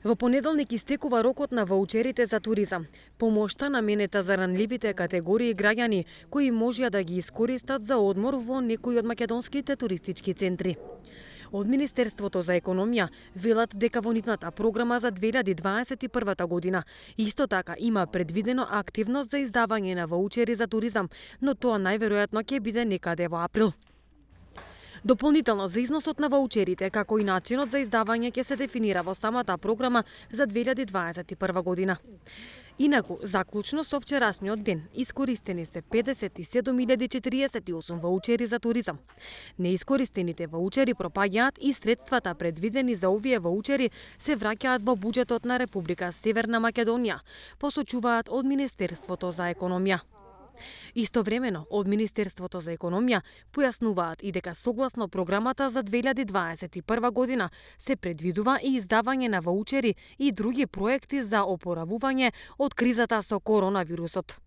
Во понеделник истекува рокот на ваучерите за туризам. Помошта наменета за ранливите категории граѓани кои можеа да ги искористат за одмор во некои од македонските туристички центри. Од Министерството за економија велат дека во нивната програма за 2021 година исто така има предвидено активност за издавање на ваучери за туризам, но тоа најверојатно ќе биде некаде во април. Дополнително за износот на ваучерите, како и начинот за издавање ќе се дефинира во самата програма за 2021 година. Инаку, заклучно со вчерашниот ден, искористени се 57.048 ваучери за туризам. Неискористените ваучери пропаѓаат и средствата предвидени за овие ваучери се враќаат во буџетот на Република Северна Македонија, посочуваат од Министерството за економија. Истовремено, од Министерството за економија појаснуваат и дека согласно програмата за 2021 година се предвидува и издавање на ваучери и други проекти за опоравување од кризата со коронавирусот.